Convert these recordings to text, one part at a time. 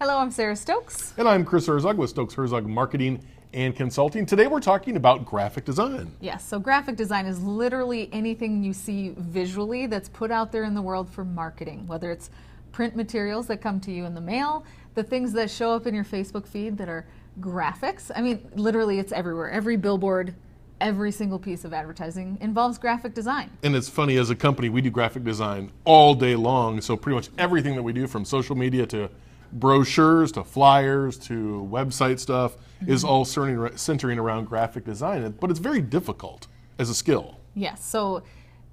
Hello, I'm Sarah Stokes. And I'm Chris HERZOG with Stokes HERZOG Marketing and Consulting. Today we're talking about graphic design. Yes, so graphic design is literally anything you see visually that's put out there in the world for marketing, whether it's print materials that come to you in the mail, the things that show up in your Facebook feed that are graphics. I mean, literally it's everywhere. Every billboard, every single piece of advertising involves graphic design. And it's funny, as a company, we do graphic design all day long, so pretty much everything that we do, from social media to brochures to flyers to website stuff, is all centering around graphic design. But it's very difficult as a skill. Yes, so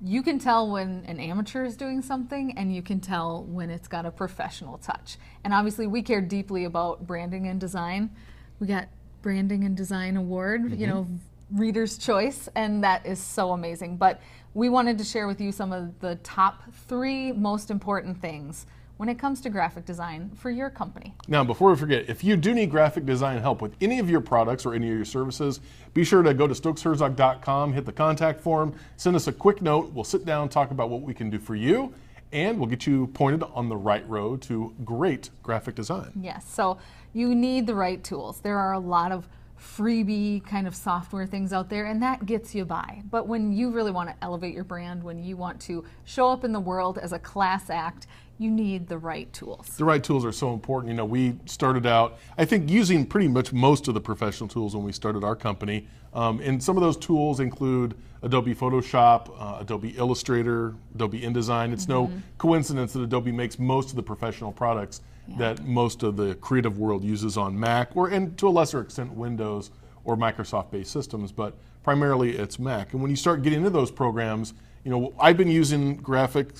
you can tell when an amateur is doing something, and you can tell when it's got a professional touch. And obviously we care deeply about branding and design. We got Branding and Design Award, you know, Reader's Choice, and that is so amazing. But we wanted to share with you some of the top 3 most important things when it comes to graphic design for your company. Now, before we forget, if you do need graphic design help with any of your products or any of your services, be sure to go to StokesHerzog.com, hit the contact form, send us a quick note. We'll sit down, talk about what we can do for you, and we'll get you pointed on the right road to great graphic design. Yes, so you need the right tools. There are a lot of freebie kind of software things out there, and that gets you by. But when you really want to elevate your brand, when you want to show up in the world as a class act, you need the right tools. The right tools are so important. You know, we started out, I think, using pretty much most of the professional tools when we started our company. And some of those tools include Adobe Photoshop, Adobe Illustrator, Adobe InDesign. It's no coincidence that Adobe makes most of the professional products that most of the creative world uses on Mac, and to a lesser extent Windows or Microsoft-based systems, but primarily it's Mac. And when you start getting into those programs, you know, I've been using graphic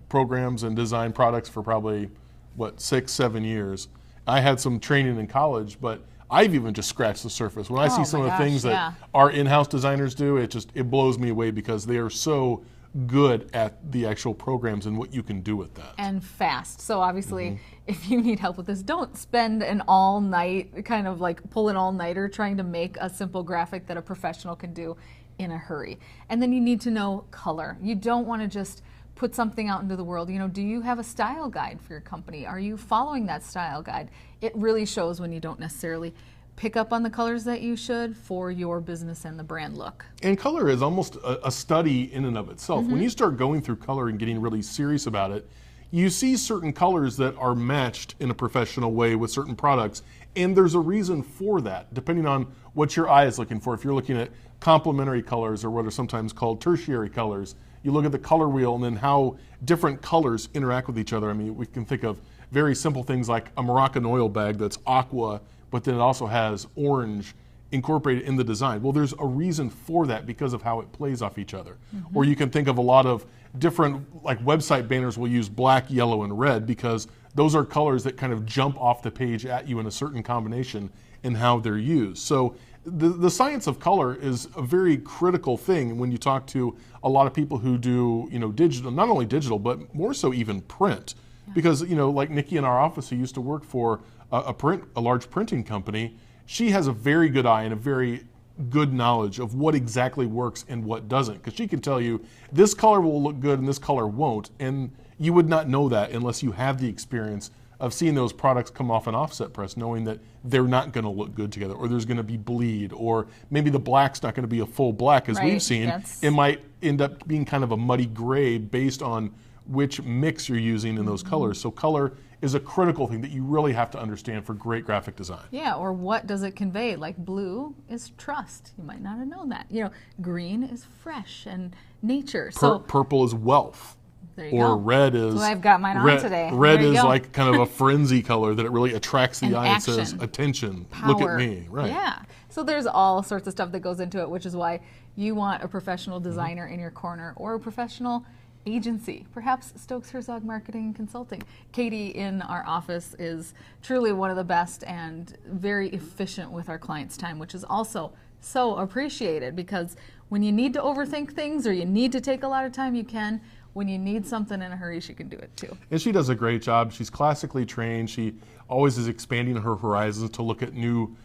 programs and design products for probably, 6-7 years. I had some training in college, but I've even just scratched the surface. When I see some of the things that our in-house designers do, it blows me away, because they are so good at the actual programs and what you can do with that. And fast. So obviously, if you need help with this, don't spend an all-night, kind of like pull an all-nighter trying to make a simple graphic that a professional can do in a hurry. And then you need to know color. You don't want to just put something out into the world. You know, do you have a style guide for your company? Are you following that style guide? It really shows when you don't necessarily pick up on the colors that you should for your business and the brand look. And color is almost a study in and of itself. When you start going through color and getting really serious about it, you see certain colors that are matched in a professional way with certain products, and there's a reason for that, depending on what your eye is looking for. If you're looking at complementary colors, or what are sometimes called tertiary colors, you look at the color wheel and then how different colors interact with each other. I mean, we can think of very simple things like a Moroccan oil bag that's aqua, but then it also has orange incorporated in the design. Well, there's a reason for that because of how it plays off each other. Or you can think of a lot of different, like website banners will use black, yellow, and red, because those are colors that kind of jump off the page at you in a certain combination in how they're used. So the science of color is a very critical thing when you talk to a lot of people who do, you know, digital, not only digital, but more so even print. Because, you know, like Nikki in our office, who used to work for a large printing company, she has a very good eye and a very good knowledge of what exactly works and what doesn't. Because she can tell you, this color will look good and this color won't. And you would not know that unless you have the experience of seeing those products come off an offset press, knowing that they're not going to look good together, or there's going to be bleed, or maybe the black's not going to be a full black as we've seen. It might end up being kind of a muddy gray based on which mix you're using in those colors. So color is a critical thing that you really have to understand for great graphic design. Yeah, or what does it convey? Like blue is trust. You might not have known that. You know, green is fresh and nature. So purple is wealth. There you go. Red is, so I've got mine on today. Red is like kind of a frenzy color that it really attracts the eye and says, attention, power. Look at me. Right. Yeah. So there's all sorts of stuff that goes into it, which is why you want a professional designer in your corner, or a professional agency, perhaps Stokes HERZOG Marketing Consulting. Katie in our office is truly one of the best and very efficient with our clients' time, which is also so appreciated, because when you need to overthink things or you need to take a lot of time, you can. When you need something in a hurry, she can do it too. And she does a great job. She's classically trained. She always is expanding her horizons to look at new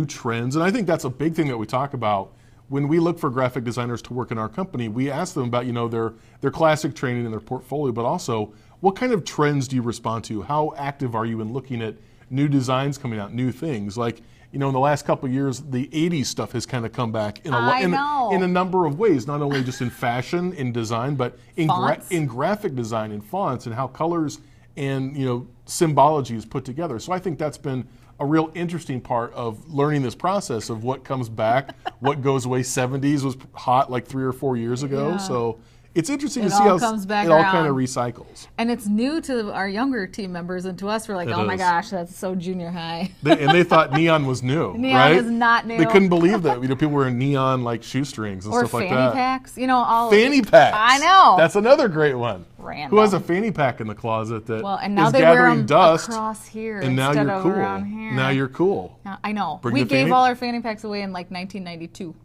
trends. And I think that's a big thing that we talk about when we look for graphic designers to work in our company. We ask them about, their classic training and their portfolio, but also what kind of trends do you respond to? How active are you in looking at new designs coming out, new things? Like, in the last couple of years, the 80s stuff has kind of come back in a number of ways, not only just in fashion, in design, but in graphic design, in fonts, and how colors and symbology is put together. So I think that's been a real interesting part of learning this process of what comes back, what goes away. 70s was hot like 3 or 4 years ago. Yeah. So it's interesting to see how it all kind of recycles. And it's new to our younger team members, and to us, we're like, oh my gosh, that's so junior high. And they thought neon was new, neon right? is not new. They couldn't believe that. People wearing neon like shoestrings and stuff like that. Or fanny packs. Fanny packs. I know. That's another great one. Random. Who has a fanny pack in the closet that and now is they gathering wear them dust across here and now instead you're of cool. around here. Now you're cool. I know. Bring we the gave all our fanny packs away in like 1992.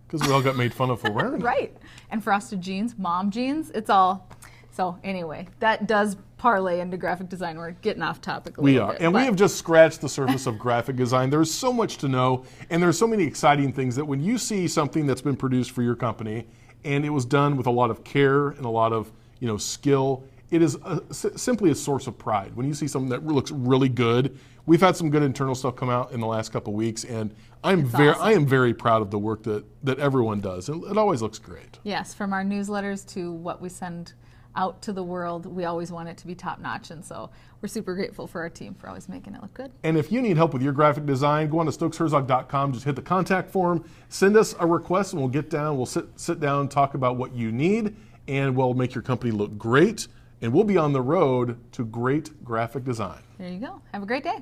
Because we all got made fun of for wearing them. Right. And frosted jeans, mom jeans, it's all. So anyway, that does parlay into graphic design. We're getting off topic a little bit. And we have just scratched the surface of graphic design. There's so much to know, and there's so many exciting things that when you see something that's been produced for your company, and it was done with a lot of care and a lot of skill, it is simply a source of pride. When you see something that looks really good, we've had some good internal stuff come out in the last couple of weeks, and I am very proud of the work that everyone does. It always looks great. Yes, from our newsletters to what we send out to the world, we always want it to be top notch, and so we're super grateful for our team for always making it look good. And if you need help with your graphic design, go on to StokesHerzog.com, just hit the contact form, send us a request, and we'll sit down, talk about what you need, and we'll make your company look great, and we'll be on the road to great graphic design. There you go. Have a great day.